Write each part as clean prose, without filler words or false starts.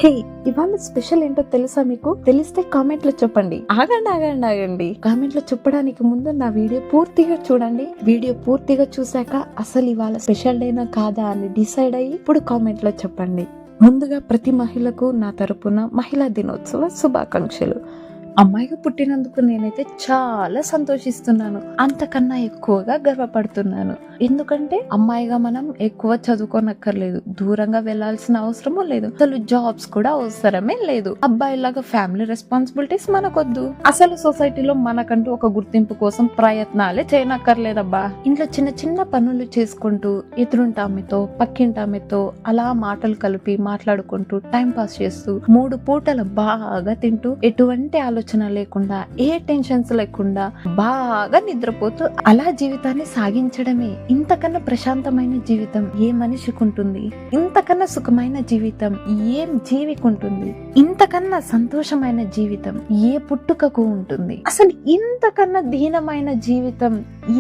హే, ఇవాళ స్పెషల్ ఏంటో తెలుసా మీకు? తెలిస్తే కామెంట్ లో చెప్పండి. ఆగండి. కామెంట్ లో చెప్పడానికి ముందు నా వీడియో పూర్తిగా చూడండి. వీడియో పూర్తిగా చూసాక అసలు ఇవాళ స్పెషల్ డేనా కాదా అని డిసైడ్ అయ్యి ఇప్పుడు కామెంట్ లో చెప్పండి. ముందుగా ప్రతి మహిళకు నా తరపున మహిళా దినోత్సవ శుభాకాంక్షలు. అమ్మాయిగా పుట్టినందుకు నేనైతే చాలా సంతోషిస్తున్నాను. అంతకన్నా ఎక్కువగా గర్వపడుతున్నాను. ఎందుకంటే అమ్మాయిగా మనం ఎక్కువ చదువుకోనక్కర్లేదు, దూరంగా వెళ్లాల్సిన అవసరమూ లేదు, అసలు జాబ్స్ కూడా అవసరమే లేదు. అబ్బాయిలాగా ఫ్యామిలీ రెస్పాన్సిబిలిటీస్ మనకొద్దు. అసలు సొసైటీలో మనకంటూ ఒక గుర్తింపు కోసం ప్రయత్నాలే చేయనక్కర్లేదబ్బా. ఇంట్లో చిన్న చిన్న పనులు చేసుకుంటూ ఎదురుంటామెతో పక్కింటామెతో అలా మాటలు కలిపి మాట్లాడుకుంటూ టైం పాస్ చేస్తూ 3 పూటలు బాగా తింటూ ఎటువంటి ఆలోచన లేకుండా ఏ టెన్షన్స్ లేకుండా బాగా నిద్రపోతూ అలా జీవితాన్ని సాగించడమే. ఇంతకన్నా ప్రశాంతమైన జీవితం ఏ మనిషికి ఉంటుంది? ఇంతకన్నా సుఖమైన జీవితం ఏం జీవికుంటుంది? ఇంతకన్నా సంతోషమైన జీవితం ఏ పుట్టుకకు ఉంటుంది? అసలు ఇంతకన్నా దీనమైన జీవితం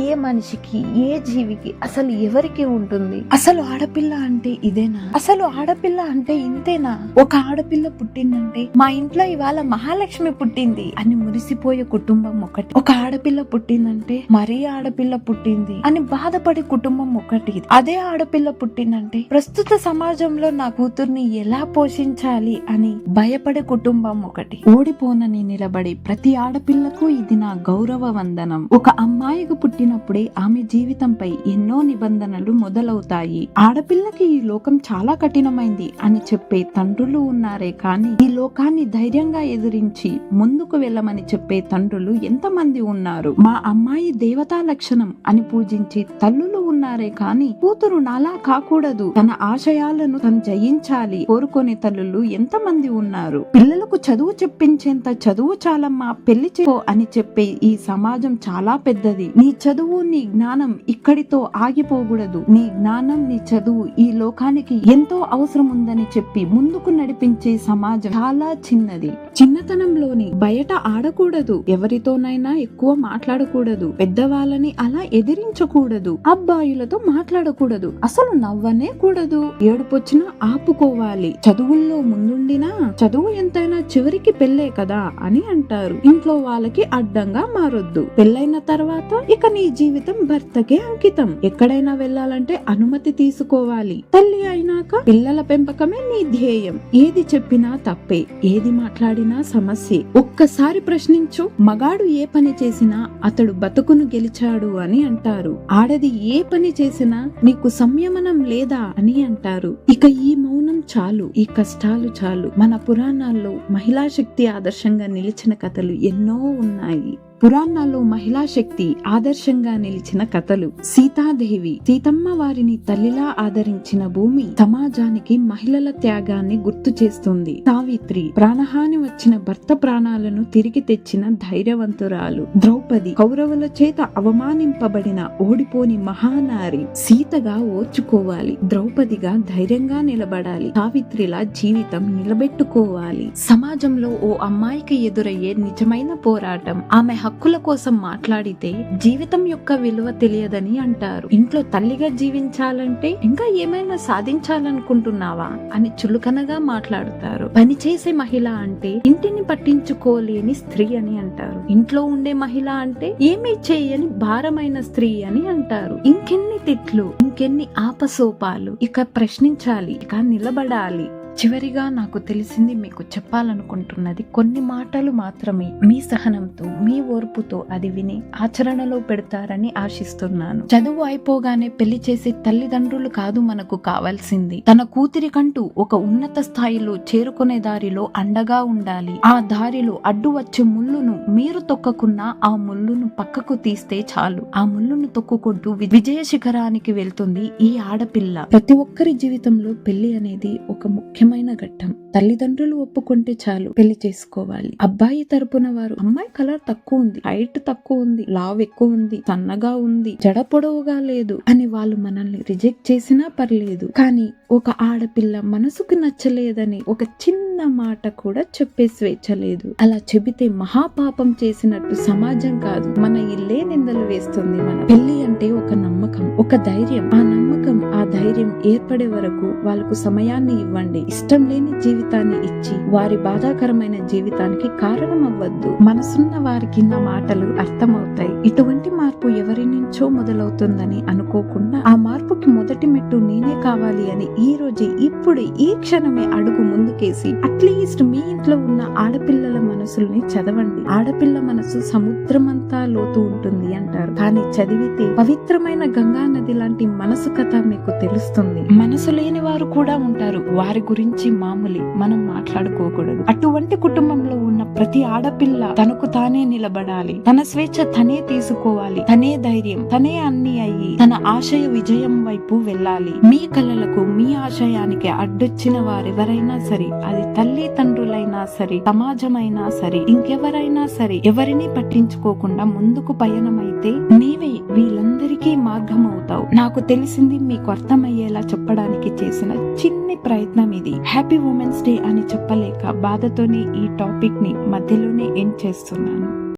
ఏ మనిషికి, ఏ జీవికి, అసలు ఎవరికి ఉంటుంది? అసలు ఆడపిల్ల అంటే ఇదేనా? అసలు ఆడపిల్ల అంటే ఇంతేనా? ఒక ఆడపిల్ల పుట్టిందంటే మా ఇంట్లో ఇవాళ మహాలక్ష్మి పుట్టింది అని మురిసిపోయే కుటుంబం ఒకటి. ఒక ఆడపిల్ల పుట్టిందంటే మరీ ఆడపిల్ల పుట్టింది అని బాధపడే కుటుంబం ఒకటి. అదే ఆడపిల్ల పుట్టిందంటే ప్రస్తుత సమాజంలో నా కూతుర్ని ఎలా పోషించాలి అని భయపడే కుటుంబం ఒకటి. ఓడిపోనని నిలబడి ప్రతి ఆడపిల్లకు ఇది నా గౌరవ వందనం. ఒక అమ్మాయిగా పుట్టినప్పుడే ఆమె జీవితంపై ఎన్నో నిబంధనలు మొదలవుతాయి. ఆడపిల్లకి ఈ లోకం చాలా కఠినమైంది అని చెప్పే తండ్రులు ఉన్నారే కానీ ఈ లోకాన్ని ధైర్యంగా ఎదిరించి ముందుకు వెళ్ళమని చెప్పే తండ్రులు ఎంతమంది ఉన్నారు? మా అమ్మాయి దేవతా లక్షణం అని పూజించి తల్లులు ఉన్నారే కానీ కూతురు నాలా కాకూడదు, తన ఆశయాలను తను జయించాలి కోరుకునే తల్లులు ఎంతమంది ఉన్నారు? పిల్లలకు చదువు చెప్పించేంత చదువు చాలమ్మా, పెళ్లి చేయో అని చెప్పే ఈ సమాజం చాలా పెద్దది. నీ చదువు నీ జ్ఞానం ఇక్కడితో ఆగిపోకూడదు. నీ జ్ఞానం నీ చదువు ఈ లోకానికి ఎంతో అవసరం ఉందని చెప్పి ముందుకు నడిపించే సమాజం చాలా చిన్నది. చిన్నతనంలోని బయట ఆడకూడదు, ఎవరితోనైనా ఎక్కువ మాట్లాడకూడదు, పెద్దవాళ్ళని అలా ఎదిరించకూడదు, అబ్బాయిలతో మాట్లాడకూడదు, అసలు నవ్వనే కూడదు, ఏడుపొచ్చినా ఆపుకోవాలి, చదువుల్లో ముందుండినా చదువు ఎంతైనా చివరికి పెళ్ళే కదా అని అంటారు. ఇంట్లో వాళ్ళకి అడ్డంగా మారొద్దు. పెళ్ళైన తర్వాత ఇక నీ జీవితం భర్తకే అంకితం. ఎక్కడైనా వెళ్ళాలంటే అనుమతి తీసుకోవాలి. తల్లి అయినాక పిల్లల పెంపకమే నీ ధ్యేయం. ఏది చెప్పినా తప్పే, ఏది మాట్లాడినా సమస్యే. ఒక్కసారి ప్రశ్నించు. మగాడు ఏ పని చేసినా అతడు బతుకును గెలిచాడు అని అంటారు. ఆడది ఏ పని చేసినా నీకు సంయమనం లేదా అని అంటారు. ఇక ఈ మౌనం చాలు, ఈ కష్టాలు చాలు. మన పురాణాల్లో మహిళా శక్తి ఆదర్శంగా నిలిచిన కథలు ఎన్నో ఉన్నాయి. పురాణాల్లో మహిళా శక్తి ఆదర్శంగా నిలిచిన కథలు. సీతాదేవి, సీతమ్మ వారిని తల్లిలా ఆదరించిన భూమి సమాజానికి మహిళల త్యాగాన్ని గుర్తు చేస్తుంది. సావిత్రి, ప్రాణహాని వచ్చిన భర్త ప్రాణాలను తిరిగి తెచ్చిన ధైర్యవంతురాలు. ద్రౌపది, కౌరవుల చేత అవమానింపబడిన ఓడిపోని మహానారి. సీతగా ఓర్చుకోవాలి, ద్రౌపదిగా ధైర్యంగా నిలబడాలి, సావిత్రిలా జీవితం నిలబెట్టుకోవాలి. సమాజంలో ఓ అమ్మాయికి ఎదురయ్యే నిజమైన పోరాటం ఆమె హక్కుల కోసం మాట్లాడితే జీవితం యొక్క విలువ తెలియదని అంటారు. ఇంట్లో తల్లిగా జీవించాలంటే ఇంకా ఏమైనా సాధించాలనుకుంటున్నావా అని చులకనగా మాట్లాడుతారు. పనిచేసే మహిళ అంటే ఇంటిని పట్టించుకోలేని స్త్రీ అని అంటారు. ఇంట్లో ఉండే మహిళ అంటే ఏమీ చేయని భారమైన స్త్రీ అని అంటారు. ఇంకెన్ని తిట్లు, ఇంకెన్ని ఆపసోపాలు. ఇక ప్రశ్నించాలి, ఇక నిలబడాలి. చివరిగా నాకు తెలిసింది మీకు చెప్పాలనుకుంటున్నది కొన్ని మాటలు మాత్రమే. మీ సహనంతో, మీ ఓర్పుతో అది విని ఆచరణలో పెడతారని ఆశిస్తున్నాను. చదువు అయిపోగానే పెళ్లి చేసే తల్లిదండ్రులు కాదు మనకు కావాల్సింది. తన కూతురికంటూ ఒక ఉన్నత స్థాయిలో చేరుకునే దారిలో అండగా ఉండాలి. ఆ దారిలో అడ్డు వచ్చే ముళ్ళును మీరు తొక్కకున్నా ఆ ముళ్ళును పక్కకు తీస్తే చాలు. ఆ ముళ్ళును తొక్కుకుంటూ విజయ శిఖరానికి వెళ్తుంది ఈ ఆడపిల్ల. ప్రతి ఒక్కరి జీవితంలో పెళ్లి అనేది ఒక ముఖ్యమైన ఘట్టం. తల్లిదండ్రులు ఒప్పుకుంటే చాలు పెళ్లి చేసుకోవాలి. అబ్బాయి తరపున వారు అమ్మాయి కలర్ తక్కువ ఉంది, హైట్ తక్కువ ఉంది, లావ్ ఎక్కువ ఉంది, సన్నగా ఉంది, జడ పొడవుగా లేదు అని వాళ్ళు మనల్ని రిజెక్ట్ చేసినా పర్లేదు. కానీ ఒక ఆడపిల్ల మనసుకు నచ్చలేదని ఒక చిన్న చిన్న మాట కూడా చెప్పే స్వేచ్ఛ లేదు. అలా చెబితే మహాపాపం చేసినట్టు సమాజం కాదు, మన ఇల్లే నిందలు వేస్తుంది. మన పెళ్లి అంటే ఒక నమ్మకం, ఒక ధైర్యం. ఆ నమ్మకం, ఆ ధైర్యం ఏర్పడే వరకు వాళ్ళకు సమయాన్ని ఇవ్వండి. ఇష్టం లేని జీవితాన్ని ఇచ్చి వారి బాధాకరమైన జీవితానికి కారణం అవ్వద్దు. మనసున్న వారికి నా మాటలు అర్థమవుతాయి. ఇటువంటి మార్పు ఎవరి నుంచో మొదలవుతుందని అనుకోకుండా ఆ మార్పుకి మొదటి మెట్టు నేనే కావాలి అని ఈ రోజే, ఇప్పుడే, ఈ క్షణమే అడుగు ముందుకేసి అట్లీస్ట్ మీ ఇంట్లో ఉన్న ఆడపిల్లల మనసుల్ని చదవండి. ఆడపిల్ల మనసు సముద్రమంతా లోతు ఉంటుంది అంటారు, కానీ చదివితే పవిత్రమైన గంగా నది లాంటి మనసు కథ మీకు తెలుస్తుంది. మనసు లేని వారు కూడా ఉంటారు, వారి గురించి మామూలు, మనం మాట్లాడుకోకూడదు. అటువంటి కుటుంబంలో ఉన్న ప్రతి ఆడపిల్ల తనకు తానే నిలబడాలి, తన స్వేచ్ఛ తనే తీసుకోవాలి, తనే ధైర్యం, తనే అన్ని అయ్యి తన ఆశయ విజయం వైపు వెళ్ళాలి. మీ కలలకు, మీ ఆశయానికి అడ్డొచ్చిన వారెవరైనా సరే, అది తల్లి తండ్రులైనా సరే, సమాజమైనా సరే, ఇంకెవరైనా సరే, ఎవరిని పట్టించుకోకుండా ముందుకు పయనమైతే నీవే వీళ్ళందరికీ మార్గం అవుతావు. నాకు తెలిసింది మీకు అర్థమయ్యేలా చెప్పడానికి చేసిన చిన్ని ప్రయత్నం ఇది. హ్యాపీ ఉమెన్స్ డే అని చెప్పలేక బాధతోనే ఈ టాపిక్ ని మధ్యలోనే ఎండ్ చేస్తున్నాను.